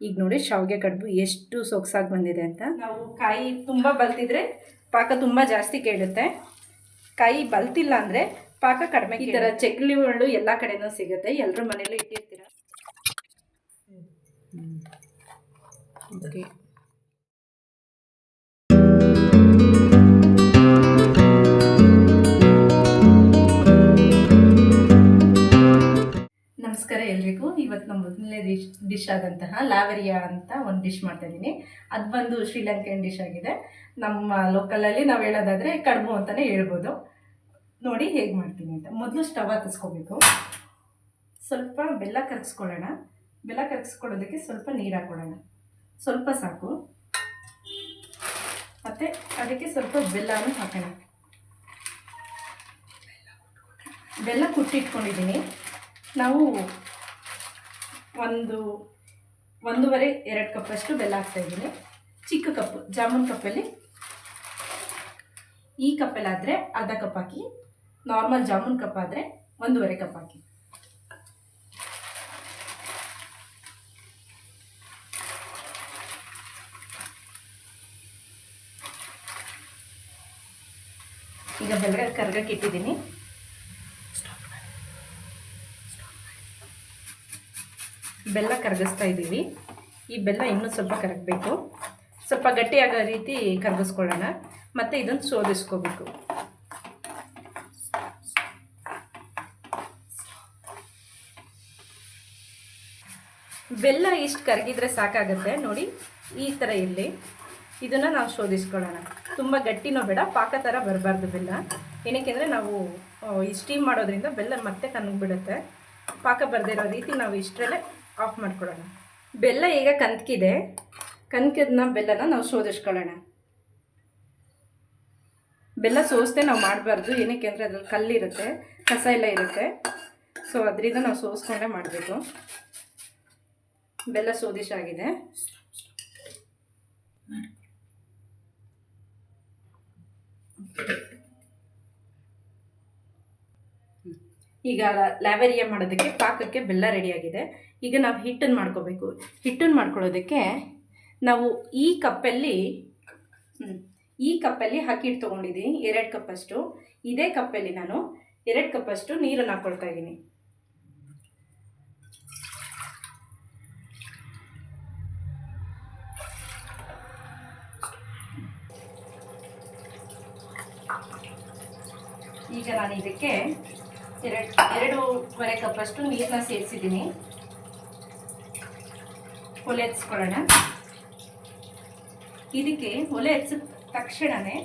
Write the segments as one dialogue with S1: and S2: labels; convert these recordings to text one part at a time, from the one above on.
S1: ಈಗ ನೋಡಿ ಶಾವಿಗೆ ಕಡುಬು ಎಷ್ಟು ಸೊಗಸಾಗಿ ಬಂದಿದೆ ಅಂತ. ನಾವು ಕಾಯಿ ತುಂಬ ಬಲ್ತಿದ್ರೆ ಪಾಕ ತುಂಬ ಜಾಸ್ತಿ ಕೇಳುತ್ತೆ, ಕಾಯಿ ಬಲ್ತಿಲ್ಲ ಅಂದರೆ ಪಾಕ ಕಡಿಮೆ. ಈ ಥರ ಚಕ್ಲಿಗಳು ಎಲ್ಲ ಕಡೆನೂ ಸಿಗುತ್ತೆ, ಎಲ್ಲರೂ ಮನೇಲಿ ಇಟ್ಟಿರ್ತೀರ. ಓಕೆ, ನಮಸ್ಕಾರ ಎಲ್ರಿಗೂ. ಇವತ್ತು ನಮ್ಮ ಮೊದಲನೇ ಡಿಶ್ ಆದಂತಹ ಲಾವರಿಯಾ ಅಂತ ಒಂದು ಡಿಶ್ ಮಾಡ್ತಾಯಿದ್ದೀನಿ. ಅದು ಬಂದು ಶ್ರೀಲಂಕನ್ ಡಿಶ್ ಆಗಿದೆ. ನಮ್ಮ ಲೋಕಲಲ್ಲಿ ನಾವು ಹೇಳೋದಾದರೆ ಕಡುಬು ಅಂತಲೇ ಹೇಳ್ಬೋದು. ನೋಡಿ ಹೇಗೆ ಮಾಡ್ತೀನಿ ಅಂತ. ಮೊದಲು ಸ್ಟವ್ ಹತ್ತಿಸ್ಕೋಬೇಕು. ಸ್ವಲ್ಪ ಬೆಲ್ಲ ಕರಗಿಸ್ಕೊಳ್ಳೋಣ. ಬೆಲ್ಲ ಕರಗಿಸ್ಕೊಳ್ಳೋದಕ್ಕೆ ಸ್ವಲ್ಪ ನೀರು ಹಾಕ್ಕೊಳ್ಳೋಣ, ಸ್ವಲ್ಪ ಸಾಕು. ಮತ್ತು ಅದಕ್ಕೆ ಸ್ವಲ್ಪ ಬೆಲ್ಲನೂ ಹಾಕೋಣ. ಬೆಲ್ಲ ಕುಟ್ಟಿಟ್ಕೊಂಡಿದ್ದೀನಿ. ನಾವು 1.5-2 ಕಪ್ಪಷ್ಟು ಬೆಲ್ಲ ಹಾಕ್ತಾಯಿದ್ದೀನಿ. ಚಿಕ್ಕ ಕಪ್ಪು, ಜಾಮೂನ್ ಕಪ್ಪಲ್ಲಿ, ಈ ಕಪ್ಪಲ್ಲಾದರೆ ಅರ್ಧ cup hockey, normal jamun cup ಆದರೆ 1.5 ಕಪ್ ಹಾಕಿ. ಈಗ ಬೆಲ್ಲ ಕರ್ಗಕ್ಕೆ ಇಟ್ಟಿದ್ದೀನಿ. ಬೆಲ್ಲ ಕರಗಿಸ್ತಾ ಇದ್ದೀವಿ. ಈ ಬೆಲ್ಲ ಇನ್ನೂ ಸ್ವಲ್ಪ ಕರಗಬೇಕು, ಸ್ವಲ್ಪ ಗಟ್ಟಿಯಾಗೋ ರೀತಿ ಕರಗಿಸ್ಕೊಳ್ಳೋಣ. ಮತ್ತು ಇದನ್ನು ಶೋಧಿಸ್ಕೋಬೇಕು. ಬೆಲ್ಲ ಇಷ್ಟು ಕರಗಿದ್ರೆ ಸಾಕಾಗುತ್ತೆ ನೋಡಿ, ಈ ಥರ ಇರಲಿ. ಇದನ್ನು ನಾವು ಶೋಧಿಸ್ಕೊಳ್ಳೋಣ. ತುಂಬ ಗಟ್ಟಿನೂ ಬೇಡ, ಪಾಕ ಥರ ಬರಬಾರ್ದು ಬೆಲ್ಲ. ಏನಕ್ಕೆ ಅಂದರೆ ನಾವು ಈ ಸ್ಟೀಮ್ ಮಾಡೋದ್ರಿಂದ ಬೆಲ್ಲ ಮತ್ತೆ ಕನಗ್ಬಿಡುತ್ತೆ. ಪಾಕ ಬರದಿರೋ ರೀತಿ ನಾವು ಇಷ್ಟರಲ್ಲೇ ಆಫ್ ಮಾಡ್ಕೊಳ್ಳೋಣ. ಬೆಲ್ಲ ಈಗ ಕನ್ಕಿದೆ. ಕನ್ಕಿದ್ನ ಬೆಲ್ಲನ ನಾವು ಶೋಧಿಸ್ಕೊಳ್ಳೋಣ. ಬೆಲ್ಲ ಸೋಸದೆ ನಾವು ಮಾಡಬಾರ್ದು, ಏನಕ್ಕೆ ಅಂದರೆ ಅದ್ರಲ್ಲಿ ಕಲ್ಲಿರುತ್ತೆ, ಕಸ ಎಲ್ಲ ಇರುತ್ತೆ. ಸೊ ಅದರಿಂದ ನಾವು ಸೋಸ್ಕೊಂಡೇ ಮಾಡಬೇಕು. ಬೆಲ್ಲ ಶೋಧಿಸಾಗಿದೆ. ಈಗ ಲಾವೆರಿಯಾ ಮಾಡೋದಕ್ಕೆ ಪಾಕಕ್ಕೆ ಬೆಲ್ಲ ರೆಡಿಯಾಗಿದೆ. ಈಗ ನಾವು ಹಿಟ್ಟನ್ನು ಮಾಡ್ಕೋಬೇಕು. ಹಿಟ್ಟನ್ನು ಮಾಡ್ಕೊಳ್ಳೋದಕ್ಕೆ ನಾವು ಈ ಕಪ್ಪಲ್ಲಿ ಅಕ್ಕಿ ಹಿಟ್ಟು ತೊಗೊಂಡಿದ್ದೀನಿ, 2 ಕಪ್ಪಷ್ಟು. ಇದೇ ಕಪ್ಪಲ್ಲಿ ನಾನು 2 ಕಪ್ಪಷ್ಟು ನೀರನ್ನು ಹಾಕ್ಕೊಳ್ತಾ ಇದ್ದೀನಿ. ಈಗ ನಾನು ಇದಕ್ಕೆ 2.5 ಕಪ್ಪಷ್ಟು ನೀರನ್ನ ಸೇರಿಸಿದ್ದೀನಿ. ಒಲೆ ಹಚ್ಕೊಳ್ಳೋಣ. ಇದಕ್ಕೆ ಒಲೆ ಹಚ್ಚಿದ ತಕ್ಷಣವೇ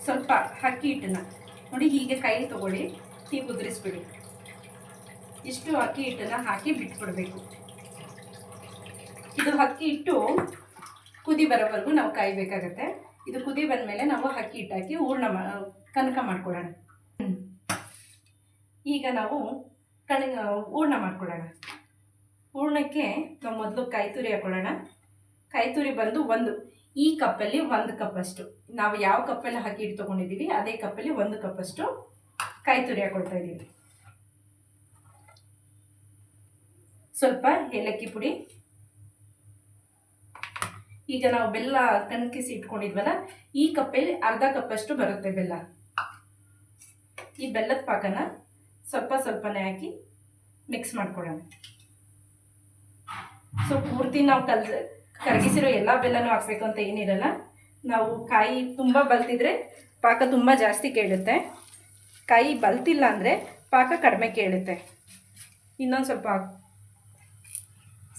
S1: ಸ್ವಲ್ಪ ಅಕ್ಕಿ ಹಿಟ್ಟನ್ನು ನೋಡಿ ಹೀಗೆ ಕೈ ತೊಗೊಳ್ಳಿ, ಹೀಗೆ ಉದುರಿಸ್ಬಿಡಿ. ಇಷ್ಟು ಅಕ್ಕಿ ಹಿಟ್ಟನ್ನು ಹಾಕಿ ಬಿಟ್ಬಿಡಬೇಕು. ಇದು ಅಕ್ಕಿ ಹಿಟ್ಟು ಕುದಿ ಬರೋವರೆಗೂ ನಾವು ಕಾಯಬೇಕಾಗತ್ತೆ. ಇದು ಕುದಿ ಬಂದಮೇಲೆ ನಾವು ಅಕ್ಕಿ ಹಿಟ್ಟು ಹಾಕಿ ಕನಕ ಮಾಡ್ಕೊಳ್ಳೋಣ. ಈಗ ನಾವು ಹೂರ್ಣ ಮಾಡ್ಕೊಳ್ಳೋಣ. ಹೂರ್ಣಕ್ಕೆ ನಾವು ಮೊದಲು ಕಾಯಿ ತುರಿ ಹಾಕ್ಕೊಳ್ಳೋಣ. ಕಾಯಿ ತುರಿ ಬಂದು ಈ ಕಪ್ಪಲ್ಲಿ 1 ಕಪ್ಪಷ್ಟು, ನಾವು ಯಾವ ಕಪ್ಪಲ್ಲಿ ಅಕ್ಕಿ ಹಿಟ್ಟು ತೊಗೊಂಡಿದ್ದೀವಿ ಅದೇ ಕಪ್ಪಲ್ಲಿ 1 ಕಪ್ಪಷ್ಟು ಕಾಯಿ ತುರಿ ಹಾಕ್ಕೊಳ್ತಾ ಇದ್ದೀವಿ. ಸ್ವಲ್ಪ ಏಲಕ್ಕಿ ಪುಡಿ. ಈಗ ನಾವು ಬೆಲ್ಲ ಕನಕಿಸಿ ಇಟ್ಕೊಂಡಿದ್ವಲ್ಲ, ಈ ಕಪ್ಪಲ್ಲಿ ಅರ್ಧ ಕಪ್ಪಷ್ಟು ಬರುತ್ತೆ ಬೆಲ್ಲ. ಈ ಬೆಲ್ಲದ ಪಾಕನ ಸ್ವಲ್ಪನೇ ಹಾಕಿ ಮಿಕ್ಸ್ ಮಾಡ್ಕೊಳ್ಳೋಣ. ಸೊ ಪೂರ್ತಿ ನಾವು ಕರಗಿಸಿರೋ ಎಲ್ಲ ಬೆಲ್ಲನೂ ಹಾಕಬೇಕು ಅಂತ ಏನಿರಲ್ಲ. ನಾವು ಕಾಯಿ ತುಂಬ ಬಲ್ತಿದ್ರೆ ಪಾಕ ತುಂಬ ಜಾಸ್ತಿ ಕೇಳುತ್ತೆ, ಕಾಯಿ ಬಲ್ತಿಲ್ಲ ಅಂದರೆ ಪಾಕ ಕಡಿಮೆ ಕೇಳುತ್ತೆ. ಇನ್ನೊಂದು ಸ್ವಲ್ಪ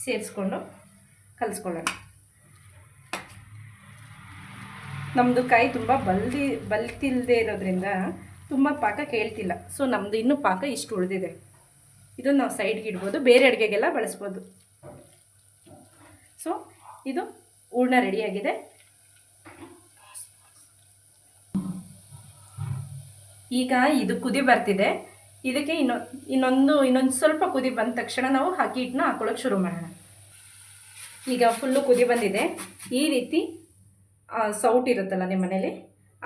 S1: ಸೇರಿಸ್ಕೊಂಡು ಕಲಿಸ್ಕೊಳ್ಳೋಣ. ನಮ್ಮದು ಕಾಯಿ ತುಂಬ ಬಲ್ತಿಲ್ಲದೆ ಇರೋದ್ರಿಂದ ತುಂಬ ಪಾಕ ಕೇಳ್ತಿಲ್ಲ. ಸೊ ನಮ್ಮದು ಇನ್ನೂ ಪಾಕ ಇಷ್ಟು ಉಳಿದಿದೆ. ಇದನ್ನು ನಾವು ಸೈಡ್ಗೆ ಇಡ್ಬೋದು, ಬೇರೆ ಅಡುಗೆಗೆಲ್ಲ ಬಳಸ್ಬೋದು. ಸೊ ಇದು ಹೂರ್ಣ ರೆಡಿಯಾಗಿದೆ. ಈಗ ಇದು ಕುದಿ ಬರ್ತಿದೆ. ಇದಕ್ಕೆ ಇನ್ನೊಂದು ಸ್ವಲ್ಪ ಕುದಿ ಬಂದ ತಕ್ಷಣ ನಾವು ಅಕ್ಕಿ ಹಿಟ್ಟನ್ನ ಹಾಕೊಳ್ಳೋಕೆ ಶುರು ಮಾಡೋಣ. ಈಗ ಫುಲ್ಲು ಕುದಿ ಬಂದಿದೆ. ಈ ರೀತಿ ಸೌಟ್ ಇರುತ್ತಲ್ಲ ನಿಮ್ಮ ಮನೇಲಿ,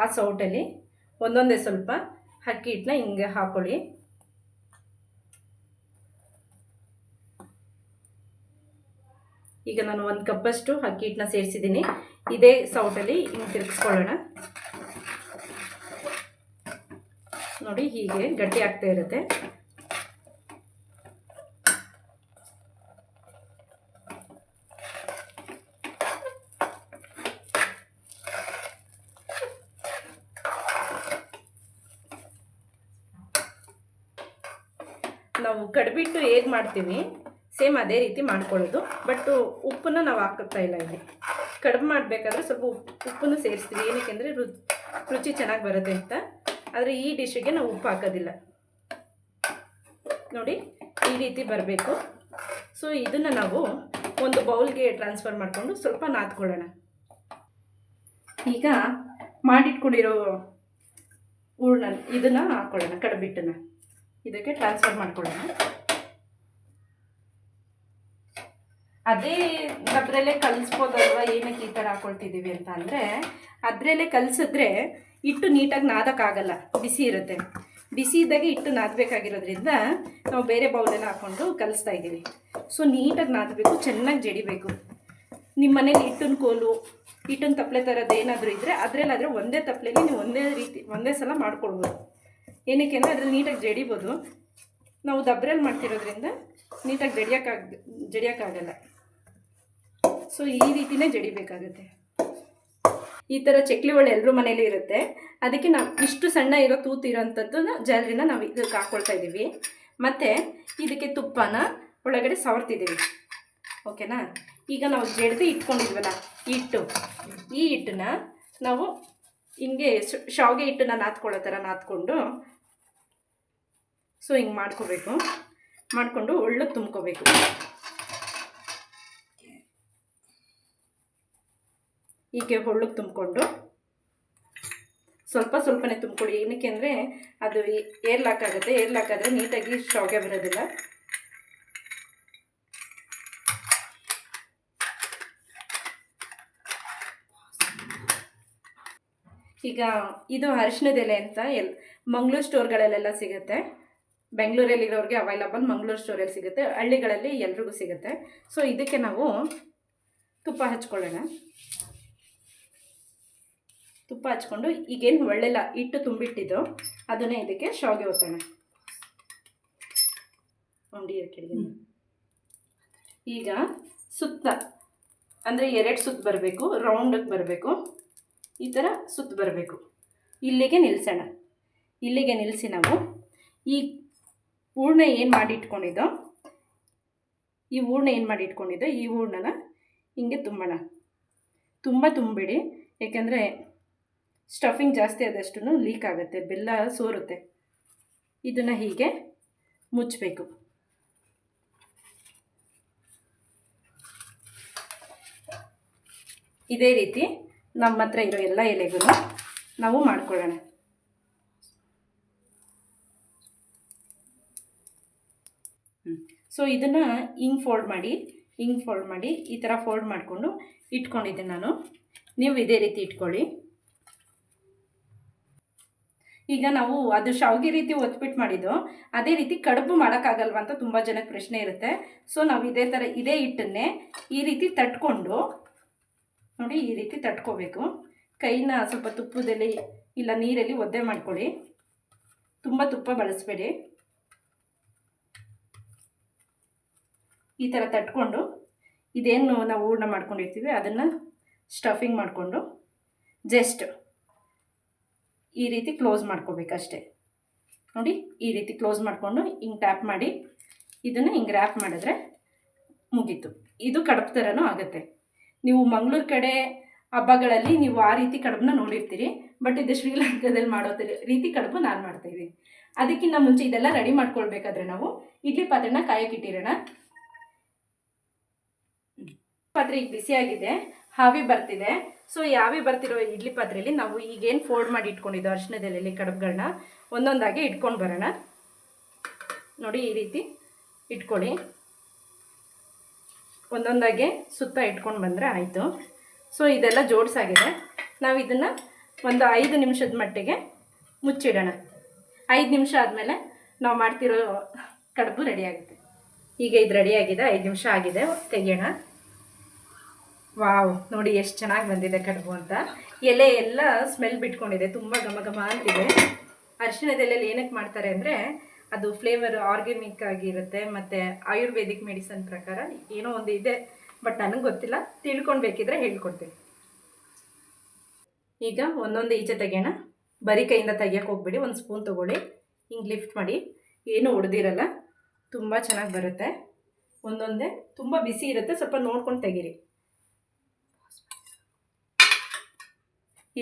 S1: ಆ ಸೌಟಲ್ಲಿ ಒಂದೊಂದೇ ಸ್ವಲ್ಪ ಅಕ್ಕಿ ಹಿಟ್ಟನ್ನ ಹಿಂಗೆ ಹಾಕೊಳ್ಳಿ. ಈಗ ನಾನು 1 ಕಪ್ಪಷ್ಟು ಅಕ್ಕಿ ಹಿಟ್ಟನ್ನ ಸೇರಿಸಿದ್ದೀನಿ. ಇದೇ ಸೌಟಲ್ಲಿ ಹಿಂಗೆ ತಿರುಗಿಸ್ಕೊಳ್ಳೋಣ. ನೋಡಿ ಹೀಗೆ ಗಟ್ಟಿ ಆಗ್ತಾ ಇರುತ್ತೆ. ನಾವು ಕಡ್ಬಿಟ್ಟು ಹೇಗೆ ಮಾಡ್ತೀವಿ ಸೇಮ್ ಅದೇ ರೀತಿ ಮಾಡ್ಕೊಳ್ಳೋದು. ಬಟ್ ಉಪ್ಪನ್ನು ನಾವು ಹಾಕುತ್ತಾ ಇಲ್ಲ. ಇಲ್ಲಿ ಕಡುಬು ಮಾಡಬೇಕಾದ್ರೆ ಸ್ವಲ್ಪ ಉಪ್ಪನ್ನು ಸೇರಿಸ್ತೀವಿ. ಏನಕ್ಕೆ ಅಂದರೆ ರುಚಿ ಚೆನ್ನಾಗಿ ಬರುತ್ತೆ ಅಂತ. ಆದರೆ ಈ ಡಿಶ್ಗೆ ನಾವು ಉಪ್ಪು ಹಾಕೋದಿಲ್ಲ. ನೋಡಿ ಈ ರೀತಿ ಬರಬೇಕು. ಸೊ ಇದನ್ನು ನಾವು ಒಂದು ಬೌಲ್ಗೆ ಟ್ರಾನ್ಸ್ಫರ್ ಮಾಡಿಕೊಂಡು ಸ್ವಲ್ಪ ನಾದ್ಕೊಳ್ಳೋಣ. ಈಗ ಮಾಡಿಟ್ಕೊಂಡಿರೋ ಹೂರ್ಣ ಇದನ್ನು ಹಾಕ್ಕೊಳ್ಳೋಣ. ಕಡುಬಿಟ್ಟನ್ನು ಇದಕ್ಕೆ ಟ್ರಾನ್ಸ್ಫರ್ ಮಾಡ್ಕೊಳ್ಳೋಣ. ಅದೇ ಅದರಲ್ಲೇ ಕಲಿಸ್ಬೋದಲ್ವ, ಏನಕ್ಕೆ ಈ ಥರ ಹಾಕ್ಕೊಳ್ತಿದ್ದೀವಿ ಅಂತ ಅಂದರೆ, ಅದರಲ್ಲೇ ಕಲಿಸಿದ್ರೆ ಹಿಟ್ಟು ನೀಟಾಗಿ ನಾದಕ್ಕಾಗಲ್ಲ, ಬಿಸಿ ಇರುತ್ತೆ. ಬಿಸಿ ಇದ್ದಾಗೆ ಹಿಟ್ಟು ನಾದಬೇಕಾಗಿರೋದ್ರಿಂದ ನಾವು ಬೇರೆ ಬೌಲಲ್ಲಿ ಹಾಕ್ಕೊಂಡು ಕಲಿಸ್ತಾ ಇದ್ದೀವಿ. ಸೊ ನೀಟಾಗಿ ನಾದಬೇಕು, ಚೆನ್ನಾಗಿ ಜಡಿಬೇಕು. ನಿಮ್ಮ ಮನೇಲಿ ಹಿಟ್ಟಿನ ಕೋಲು, ಹಿಟ್ಟಿನ ತಪ್ಪಲೆ ಥರದ್ದು ಏನಾದರೂ ಇದ್ದರೆ ಅದರಲ್ಲಾದರೆ ಒಂದೇ ತಪ್ಪಲೆಯಲ್ಲಿ ನೀವು ಒಂದೇ ಸಲ ಮಾಡ್ಕೊಳ್ಬೋದು. ಏನಕ್ಕೆ ಅಂದರೆ ಅದ್ರಲ್ಲಿ ನೀಟಾಗಿ ಜಡಿಬೋದು. ನಾವು ದಬ್ರಲ್ಲಿ ಮಾಡ್ತಿರೋದ್ರಿಂದ ನೀಟಾಗಿ ಜಡಿಯೋಕ್ಕಾಗಲ್ಲ. ಸೊ ಈ ರೀತಿಯೇ ಜಡಿಬೇಕಾಗುತ್ತೆ. ಈ ಥರ ಚಕ್ಲಿ ಒಳ್ಳೆ ಎಲ್ಲರೂ ಮನೇಲಿ ಇರುತ್ತೆ. ಅದಕ್ಕೆ ನಾವು ಇಷ್ಟು ಸಣ್ಣ ಇರೋ ತೂತಿರೋಂಥದ್ದನ್ನ ಜಾಲರಿನ ನಾವು ಇದಕ್ಕೆ ಹಾಕ್ಕೊಳ್ತಾ ಇದ್ದೀವಿ. ಮತ್ತು ಇದಕ್ಕೆ ತುಪ್ಪನ ಒಳಗಡೆ ಸವರ್ತಿದ್ದೀವಿ. ಓಕೆನಾ? ಈಗ ನಾವು ಜಡ್ದು ಇಟ್ಕೊಂಡಿದ್ವಲ್ಲ ಈ ಹಿಟ್ಟನ್ನ ನಾವು ಹಿಂಗೆ ಶಾವಿಗೆ ಹಿಟ್ಟನ್ನ ನಾದ್ಕೊಳ್ಳೋ ಥರ ನಾದ್ಕೊಂಡು, ಸೊ ಹಿಂಗೆ ಮಾಡಿಕೊಂಡು ಒಳ್ಳೆ ತುಂಬ್ಕೋಬೇಕು. ಹೀಗೆ ಹೊಳ್ಳಕ್ಕೆ ತುಂಬಿಕೊಂಡು ಸ್ವಲ್ಪನೇ ತುಂಬಿಕೊಳ್ಳಿ. ಏನಕ್ಕೆ ಅಂದರೆ ಅದು ಏರ್ಲಾಕ್ ಆಗುತ್ತೆ. ಏರ್ಲಾಕ್ ಆದರೆ ನೀಟಾಗಿ ಶಾವಿಗೆ ಬರೋದಿಲ್ಲ. ಈಗ ಇದು ಅರಿಶಿಣದ ಎಲೆ ಅಂತ ಮಂಗಳೂರು ಸ್ಟೋರ್ಗಳಲ್ಲೆಲ್ಲ ಸಿಗುತ್ತೆ. ಬೆಂಗಳೂರಲ್ಲಿರೋರಿಗೆ ಅವೈಲಬಲ್ ಮಂಗಳೂರು ಸ್ಟೋರಲ್ಲಿ ಸಿಗುತ್ತೆ. ಹಳ್ಳಿಗಳಲ್ಲಿ ಎಲ್ರಿಗೂ ಸಿಗುತ್ತೆ. ಸೊ ಇದಕ್ಕೆ ನಾವು ತುಪ್ಪ ಹಚ್ಕೊಳ್ಳೋಣ. ತುಪ್ಪ ಹಚ್ಕೊಂಡು ಈಗೇನು ಒಳ್ಳೆಲ್ಲ ಹಿಟ್ಟು ತುಂಬಿಟ್ಟಿದ್ದು ಅದನ್ನೇ ಇದಕ್ಕೆ ಶಾವಿಗೆ ಒತ್ತೋಣ. ಈಗ ಸುತ್ತ ಅಂದರೆ 2 ಸುತ್ತು ಬರಬೇಕು, ರೌಂಡಕ್ಕೆ ಬರಬೇಕು. ಈ ಥರ ಸುತ್ತು ಬರಬೇಕು. ಇಲ್ಲಿಗೆ ನಿಲ್ಲಿಸೋಣ. ಇಲ್ಲಿಗೆ ನಿಲ್ಲಿಸಿ ನಾವು ಈ ಹೂರ್ಣ ಏನು ಮಾಡಿಟ್ಕೊಂಡಿದ್ದೋ ಈ ಹೂರ್ಣನ ಹಿಂಗೆ ತುಂಬೋಣ. ತುಂಬ ತುಂಬಿಡಿ, ಯಾಕೆಂದರೆ ಸ್ಟಫಿಂಗ್ ಜಾಸ್ತಿ ಆದಷ್ಟು ಲೀಕ್ ಆಗುತ್ತೆ, ಬೆಲ್ಲ ಸೋರುತ್ತೆ. ಇದನ್ನು ಹೀಗೆ ಮುಚ್ಚಬೇಕು. ಇದೇ ರೀತಿ ನಮ್ಮ ಹತ್ರ ಇರೋ ಎಲ್ಲ ಎಲೆಗೂ ನಾವು ಮಾಡ್ಕೊಳ್ಳೋಣ. ಸೊ ಇದನ್ನು ಹಿಂಗೆ ಫೋಲ್ಡ್ ಮಾಡಿ ಈ ಥರ ಫೋಲ್ಡ್ ಮಾಡಿಕೊಂಡು ಇಟ್ಕೊಂಡಿದ್ದೀನಿ ನಾನು. ನೀವು ಇದೇ ರೀತಿ ಇಟ್ಕೊಳ್ಳಿ. ಈಗ ನಾವು ಅದು ಶಾವಿಗೆ ರೀತಿ ಒತ್ಬಿಟ್ಟು ಮಾಡಿದ್ದು, ಅದೇ ರೀತಿ ಕಡುಬು ಮಾಡೋಕ್ಕಾಗಲ್ವ ಅಂತ ತುಂಬ ಜನಕ್ಕೆ ಪ್ರಶ್ನೆ ಇರುತ್ತೆ. ಸೊ ನಾವು ಇದೇ ಹಿಟ್ಟನ್ನೇ ಈ ರೀತಿ ತಟ್ಕೊಂಡು, ನೋಡಿ ಈ ರೀತಿ ತಟ್ಕೋಬೇಕು. ಕೈನ ಸ್ವಲ್ಪ ತುಪ್ಪದಲ್ಲಿ ಇಲ್ಲ ನೀರಲ್ಲಿ ಒದ್ದೆ ಮಾಡ್ಕೊಳ್ಳಿ. ತುಂಬ ತುಪ್ಪ ಬಳಸಬೇಡಿ. ಈ ಥರ ತಟ್ಕೊಂಡು ಇದೇನು ನಾವು ಹೂರ್ಣ ಮಾಡ್ಕೊಂಡಿರ್ತೀವಿ ಅದನ್ನು ಸ್ಟಫಿಂಗ್ ಮಾಡಿಕೊಂಡು ಜಸ್ಟ್ ಈ ರೀತಿ ಕ್ಲೋಸ್ ಮಾಡ್ಕೋಬೇಕಷ್ಟೆ. ನೋಡಿ ಈ ರೀತಿ ಕ್ಲೋಸ್ ಮಾಡಿಕೊಂಡು ಹಿಂಗೆ ಟ್ಯಾಪ್ ಮಾಡಿ ಇದನ್ನು ಹಿಂಗೆ ರ್ಯಾಪ್ ಮಾಡಿದ್ರೆ ಮುಗೀತು. ಇದು ಕಡುಬು ಥರನೂ ಆಗುತ್ತೆ. ನೀವು ಮಂಗಳೂರು ಕಡೆ ಹಬ್ಬಗಳಲ್ಲಿ ನೀವು ಆ ರೀತಿ ಕಡುಬನ್ನ ನೋಡಿರ್ತೀರಿ. ಬಟ್ ಇದು ಶ್ರೀಲಂಕಾದಲ್ಲಿ ಮಾಡೋ ರೀತಿ ಕಡುಬು ನಾನು ಮಾಡ್ತಾಯಿದ್ದೀನಿ. ಅದಕ್ಕಿಂತ ಮುಂಚೆ ಇದೆಲ್ಲ ರೆಡಿ ಮಾಡ್ಕೊಳ್ಬೇಕಾದ್ರೆ ನಾವು ಇಡ್ಲಿ ಪಾತ್ರೆನ ಕಾಯಕ್ಕಿಟ್ಟಿರೋಣ. ಪಾತ್ರೆ ಈಗ ಬಿಸಿಯಾಗಿದೆ, ಹಾವಿ ಬರ್ತಿದೆ. ಸೊ ಯಾವಿ ಬರ್ತಿರೋ ಇಡ್ಲಿ ಪಾತ್ರೆಯಲ್ಲಿ ನಾವು ಈಗೇನು ಫೋಲ್ಡ್ ಮಾಡಿ ಇಟ್ಕೊಂಡಿದ್ದೋ ಅರಿಶಿಣದಲ್ಲಿ ಕಡುಬುಗಳನ್ನ ಒಂದೊಂದಾಗಿ ಇಟ್ಕೊಂಡು ಬರೋಣ. ನೋಡಿ ಈ ರೀತಿ ಇಟ್ಕೊಳ್ಳಿ. ಒಂದೊಂದಾಗೆ ಸುತ್ತ ಇಟ್ಕೊಂಡು ಬಂದರೆ ಆಯಿತು. ಸೊ ಇದೆಲ್ಲ ಜೋಡಿಸಾಗಿದೆ. ನಾವು ಇದನ್ನು ಒಂದು 5 ನಿಮಿಷದ ಮಟ್ಟಿಗೆ ಮುಚ್ಚಿಡೋಣ. 5 ನಿಮಿಷ ಆದಮೇಲೆ ನಾವು ಮಾಡ್ತಿರೋ ಕಡುಬು ರೆಡಿ ಆಗುತ್ತೆ. ಈಗ ಇದು ರೆಡಿಯಾಗಿದೆ, 5 ನಿಮಿಷ ಆಗಿದೆ, ತೆಗೆಯೋಣ. ವಾವ್, ನೋಡಿ ಎಷ್ಟು ಚೆನ್ನಾಗಿ ಬಂದಿದೆ ಕಡುಬು ಅಂತ. ಎಲೆ ಎಲ್ಲ ಸ್ಮೆಲ್ ಬಿಟ್ಕೊಂಡಿದೆ, ತುಂಬ ಘಮ ಘಮ ಅಂತಿದೆ. ಅರಿಶಿಣದ ಎಲೆಯಲ್ಲಿ ಏನಕ್ಕೆ ಮಾಡ್ತಾರೆ ಅಂದರೆ ಅದು ಫ್ಲೇವರ್ ಆರ್ಗ್ಯಾನಿಕ್ ಆಗಿರುತ್ತೆ, ಮತ್ತು ಆಯುರ್ವೇದಿಕ್ ಮೆಡಿಸನ್ ಪ್ರಕಾರ ಏನೋ ಒಂದು ಇದೆ, ಬಟ್ ನನಗೆ ಗೊತ್ತಿಲ್ಲ. ತಿಳ್ಕೊಳ್ಬೇಕಿದ್ರೆ ಹೇಳ್ಕೊಡ್ತೀನಿ. ಈಗ ಒಂದೊಂದು ಈಚೆ ತೆಗೆಯೋಣ. ಬರೀ ಕೈಯಿಂದ ತೆಗಿಯೋಕೆ ಹೋಗ್ಬಿಡಿ, ಒಂದು ಸ್ಪೂನ್ ತೊಗೊಳ್ಳಿ, ಹಿಂಗೆ ಲಿಫ್ಟ್ ಮಾಡಿ. ಏನೂ ಹೊಡೆದಿರಲ್ಲ, ತುಂಬ ಚೆನ್ನಾಗಿ ಬರುತ್ತೆ. ಒಂದೊಂದೇ ತುಂಬ ಬಿಸಿ ಇರುತ್ತೆ, ಸ್ವಲ್ಪ ನೋಡ್ಕೊಂಡು ತೆಗೀರಿ.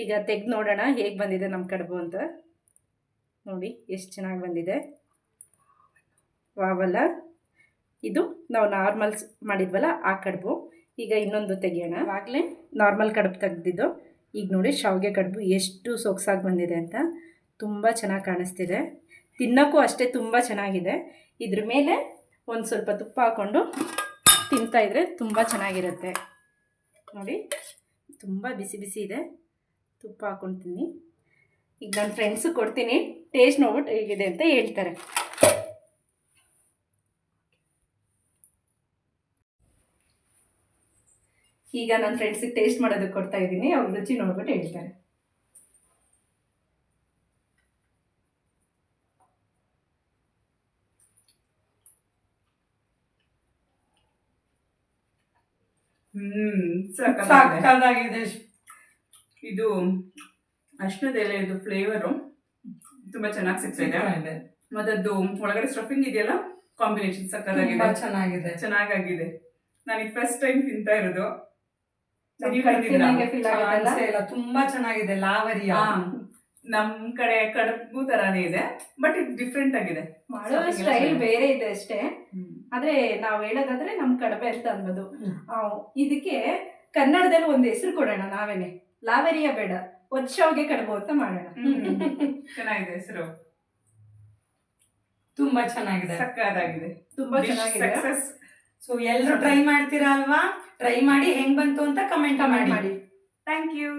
S1: ಈಗ ತೆಗೆದು ನೋಡೋಣ ಹೇಗೆ ಬಂದಿದೆ ನಮ್ಮ ಕಡುಬು ಅಂತ. ನೋಡಿ ಎಷ್ಟು ಚೆನ್ನಾಗಿ ಬಂದಿದೆ. ವಾವಲ್ಲ, ಇದು ನಾವು ನಾರ್ಮಲ್ಸ್ ಮಾಡಿದ್ವಲ್ಲ ಆ ಕಡುಬು. ಈಗ ಇನ್ನೊಂದು ತೆಗಿಯೋಣ. ಆಗಲೇ ನಾರ್ಮಲ್ ಕಡುಬು ತೆಗೆದಿದ್ದು, ಈಗ ನೋಡಿ ಶಾವಿಗೆ ಕಡುಬು ಎಷ್ಟು ಸೊಗಸಾಗಿ ಬಂದಿದೆ ಅಂತ. ತುಂಬ ಚೆನ್ನಾಗಿ ಕಾಣಿಸ್ತಿದೆ, ತಿನ್ನೋಕ್ಕೂ ಅಷ್ಟೇ ತುಂಬ ಚೆನ್ನಾಗಿದೆ. ಇದ್ರ ಮೇಲೆ ಒಂದು ಸ್ವಲ್ಪ ತುಪ್ಪ ಹಾಕ್ಕೊಂಡು ತಿಂತಾಯಿದ್ರೆ ತುಂಬ ಚೆನ್ನಾಗಿರುತ್ತೆ. ನೋಡಿ ತುಂಬ ಬಿಸಿ ಬಿಸಿ ಇದೆ, ತುಪ್ಪ ಹಾಕ್ಕೊಂಡು ತಿನ್ನಿ. ಈಗ ನನ್ನ ಫ್ರೆಂಡ್ಸು ಕೊಡ್ತೀನಿ, ಟೇಸ್ಟ್ ನೋಡ್ಬಿಟ್ಟು ಹೇಗಿದೆ ಅಂತ ಹೇಳ್ತಾರೆ. ಈಗ ನನ್ನ ಫ್ರೆಂಡ್ಸಿಗೆ ಟೇಸ್ಟ್ ಮಾಡೋದಕ್ಕೆ ಕೊಡ್ತಾ ಇದ್ದೀನಿ, ಅವ್ರ ರುಚಿ ನೋಡ್ಬಿಟ್ಟು ಹೇಳ್ತಾರೆ.
S2: ಸಕ್ಕತ್ತಾಗಿದೆ. ಇದು ಅರಿಶಿಣದ ಎಲೆದು ಫ್ಲೇವರು ತುಂಬಾ ಚೆನ್ನಾಗಿ ಸಿಗ್ತಿದೆ. ಮತ್ತದ್ದು ಒಳಗಡೆ ಸ್ಟಫಿಂಗ್ ಇದೆಯಲ್ಲ, ಕಾಂಬಿನೇಷನ್ ಸಕ್ಕತ್ತಾಗಿದೆ, ಚೆನ್ನಾಗಿದೆ. ನಾನು ಇದು ಫಸ್ಟ್ ಟೈಮ್ ತಿಂತಾ ಇರೋದು.
S3: ತುಂಬಾ ಚೆನ್ನಾಗಿದೆ. ಲಾವರಿಯ
S2: ನಮ್ ಕಡೆ ಕಡುಬು ತರಾನೇ ಇದೆ, ಬಟ್ ಇದು ಡಿಫ್ರೆಂಟ್ ಆಗಿದೆ.
S1: ಮಾಡೋ ಸ್ಟೈಲ್ ಬೇರೆ ಇದೆ ಅಷ್ಟೇ. ಆದ್ರೆ ನಾವು ಹೇಳೋದಾದ್ರೆ ನಮ್ ಕಡಬೆ ಅಂತ ಅನ್ಬೋದು. ಇದಕ್ಕೆ ಕನ್ನಡದಲ್ಲಿ ಒಂದು ಹೆಸರು ಕೊಡೋಣ ನಾವೇನೆ, ಲಾವರಿಯ ಬೇಡ, ಶಾವಿಗೆ ಕಡುಬು ಅಂತ ಮಾಡೋಣ.
S2: ಚೆನ್ನಾಗಿದೆ ಹೆಸರು,
S3: ತುಂಬಾ ಚೆನ್ನಾಗಿದೆ,
S2: ಸಕ್ಕತ್ತಾಗಿದೆ,
S1: ತುಂಬಾ ಚೆನ್ನಾಗಿದೆ.
S3: ಸೊ ಎಲ್ಲರೂ ಟ್ರೈ ಮಾಡ್ತೀರಾ ಅಲ್ವಾ? ಟ್ರೈ ಮಾಡಿ ಹೆಂಗ್ ಬಂತು ಅಂತ ಕಮೆಂಟ್ ಮಾಡಿ.
S2: Thank you.